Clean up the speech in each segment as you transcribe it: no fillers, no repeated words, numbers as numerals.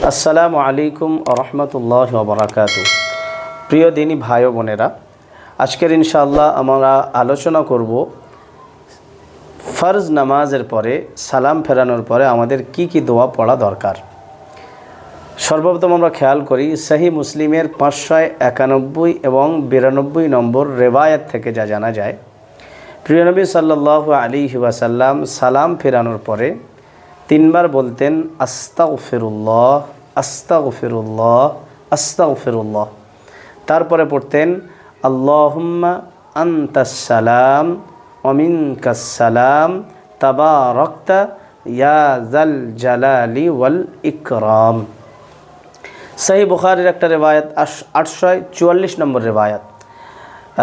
আসসালামু আলাইকুম রহমতুল্লাহ বারাকাতু। প্রিয় দিনী ভাই ও বোনেরা, আজকের ইনশাআল্লাহ আমরা আলোচনা করব ফরজ নামাজের পরে সালাম ফেরানোর পরে আমাদের কি দোয়া পড়া দরকার। সর্বপ্রথম আমরা খেয়াল করি সহিহ মুসলিমের 591 এবং 92 নম্বর রেওয়ায়াত থেকে যা জানা যায়, প্রিয় নবী সাল্লাল্লাহু আলাইহি ওয়াসাল্লাম সালাম ফেরানোর পরে 3 বার বলতেন আস্তাগফিরুল্লাহ আস্তাগফিরুল্লাহ আস্তাগফিরুল্লাহ। তারপরে পড়তেন আল্লাহুম্মা আনতাস সালাম ওয়া মিনকাস সালাম তাবারাকতা ইয়া যাল জালালি ওয়াল ইকরাম। সহিহ বুখারীর একটা রেওয়ায়াত 844 নম্বর রেওয়ায়াত।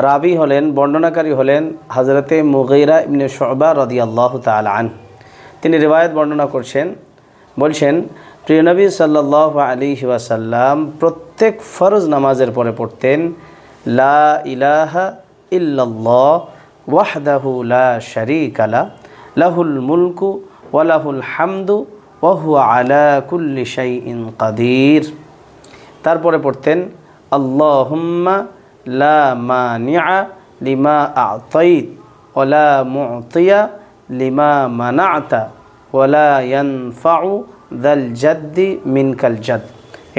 রাবি হলেন, বর্ণনাকারী হলেন হযরতে মুগীরা ইবনে শুবা রাদিয়াল্লাহু তাআলা আনহু। তিনি রিওয়ায়াত বর্ণনা বলছেন প্রিয় নবী সাল্লাল্লাহু আলাইহি ওয়াসাল্লাম প্রত্যেক ফরজ নামাজের পরে পড়তেন লা ইলাহা ইল্লাল্লাহ ওয়াহদাহু লা শারীকা লা লাহুল মুলকু ওয়া লাহুল হামদু ওয়া হুয়া আলা কুল্লি শাইইন কাদির। তারপরে পড়তেন আল্লাহুম্মা লা মানিআ লিমা আ'তাইত ওয়া লা মু'তিয়া লিমা মানা'তা ওয়ালা ইয়ানফাউ যাল জাদ্দি মিনকাল জাদ।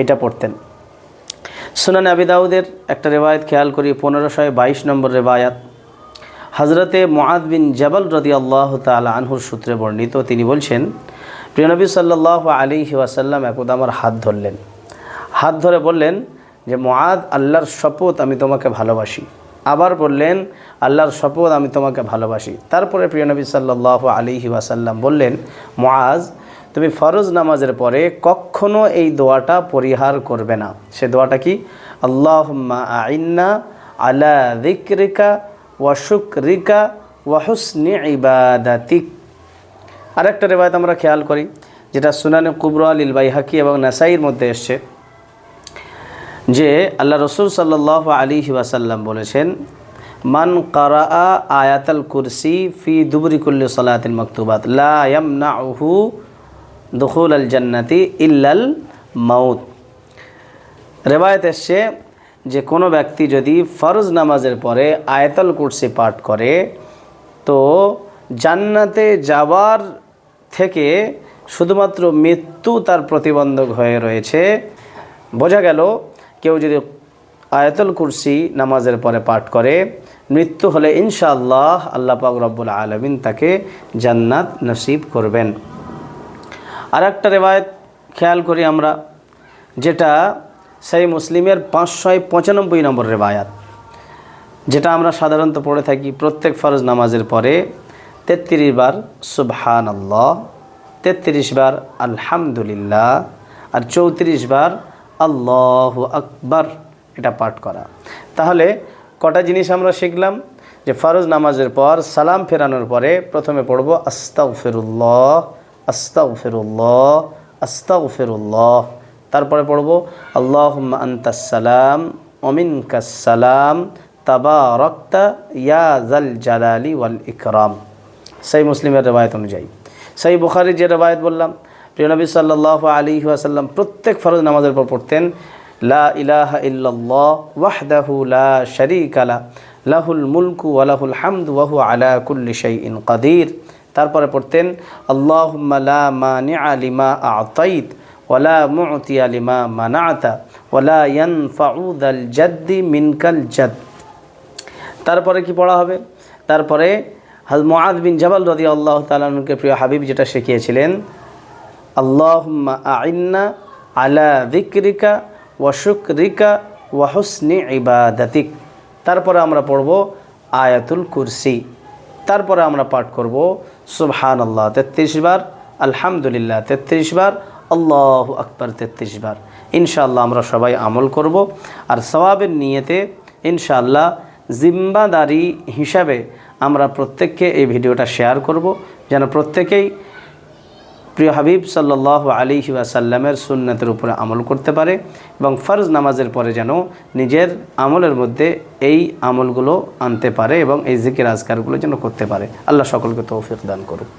এটা পড়তেন। সুনান আবি দাউদের একটা রেওয়ায়াত খেয়াল করি 1522 নম্বর রেওয়ায়াত। হযরতে মুআদ বিন জাবাল রাদিয়াল্লাহু তাআলা আনহুর সূত্রে বর্ণিত, তিনি বলছেন প্রিয় নবী সাল্লাল্লাহু আলাইহি ওয়াসাল্লাম একদা আমার হাত ধরলেন, হাত ধরে বললেন যে মুআদ, আল্লাহর শপথ আমি তোমাকে ভালোবাসি। আবার বললেন আল্লাহর শপথ আমি তোমাকে ভালোবাসি। তারপরে প্রিয় নবী সাল্লাল্লাহু আলাইহি ওয়াসাল্লাম বললেন, মুআজ, তুমি ফরজ নামাজের পরে কখনো এই দোয়াটা পরিহার করবে না। সে দোয়াটা কি? আল্লাহুম্মা আইন্না আলা যিকরিকা ওয়া শুকরিকা ওয়া হুসনি ইবাদাতিক। আরেকটা রিওয়ায়াত আমরা খেয়াল করি, যেটা সুনানে কুবরা লিল বাইহাকি এবং নাসাইর মধ্যে এসছে, যে আল্লাহ রসুল সাল্লাল্লাহু আলাইহি ওয়াসাল্লাম বলেছেন মান কারাআ আয়াতাল কুরসি ফি দুবরি কুল্লি সালাতিন মাকতুবাত লা ইয়ামনাউহু দুখুলাল জান্নাতি ইল্লাল মাউত। রেওয়ায়াত এসছে যে কোনো ব্যক্তি যদি ফরজ নামাজের পরে আয়াতুল কুরসি পাঠ করে তো জান্নাতে যাওয়ার থেকে শুধুমাত্র মৃত্যু তার প্রতিবন্ধক হয়ে রয়েছে। বোঝা গেল কেউ যদি আয়াতুল কুরসি নামাজের পরে পাঠ করে, মৃত্যু হলে ইনশাআল্লাহ আল্লাহ পাক রব্বুল আলামিন তাকে জান্নাত নসিব করবেন। আর একটা রেওয়ায়াত খেয়াল করি আমরা, যেটা সহিহ মুসলিমের 595 নম্বর রেওয়ায়াত, যেটা আমরা সাধারণত পড়ে থাকি প্রত্যেক ফরজ নামাজের পরে 33 বার সুবহানাল্লাহ, 33 বার আলহামদুলিল্লাহ আর 34 বার আল্লাহু আকবার, এটা পাঠ করা। তাহলে কটা জিনিস আমরা শিখলাম, যে ফরজ নামাজের পর সালাম ফেরানোর পরে প্রথমে পড়ব আস্তাগফিরুল্লাহ আস্তাগফিরুল্লাহ আস্তাগফিরুল্লাহ, তারপরে পড়ব আল্লাহুম্মা আনতাস সালাম ওয়া মিনকাস সালাম তাবারাকতা ইয়া যাল জালালি ওয়াল ইকরাম। সহিহ মুসলিমের রিওয়ায়াত অনুযায়ী। সহিহ বুখারীর যে রিওয়ায়াত বললাম, প্রিয় নবী সাল্লাল্লাহু আলাইহি ওয়াসাল্লাম প্রত্যেক ফরজ নামাজের পর পড়তেন লা ইলাহা ইল্লাল্লাহ ওয়াহদাহু লা শারীকা লা লাহুল মুলকু ওয়া লাহুল হামদু ওয়া হুয়া আলা কুল্লি শাইইন কাদির। তারপরে পড়তেন আল্লাহুম্মা লা মানিআ লিমা আ'তাইত ওয়া লা মু'তিয়া লিমা মানা'তা ওয়া লা ইয়ানফাউ যাল জাদ্দি মিনকাল জাদ। তারপরে কি পড়া হবে? তারপরে মুআদ বিন জাবাল রাদিয়াল্লাহু তাআলা আনহুকে প্রিয় হাবিব যেটা শিখিয়েছিলেন, আল্লাহুম্মা আইন্না আলা যিকরিকা ওয়া শুকরিকা ওয়া হুসনি ইবাদাতিক। তারপরে আমরা পড়ব আয়াতুল কুরসি। তারপরে আমরা পাঠ করব সুবহানাল্লাহ 33 বার, আলহামদুলিল্লাহ 33 বার, আল্লাহু আকবার 33 বার। ইনশাআল্লাহ আমরা সবাই আমল করব। আর সওয়াবের নিয়তে ইনশাআল্লাহ জিম্মাদারি হিসাবে আমরা প্রত্যেককে এই ভিডিওটা শেয়ার করব, যেন প্রত্যেকেই প্রিয় হাবিব সাল্লাল্লাহু আলাইহি ওয়াসাল্লামের সুন্নাতের উপরে আমল করতে পারে এবং ফরজ নামাজের পরে যেন নিজের আমলের মধ্যে এই আমলগুলো আনতে পারে এবং এই জিকির আজকারগুলো যেন করতে পারে। আল্লাহ সকলকে তৌফিক দান করুক।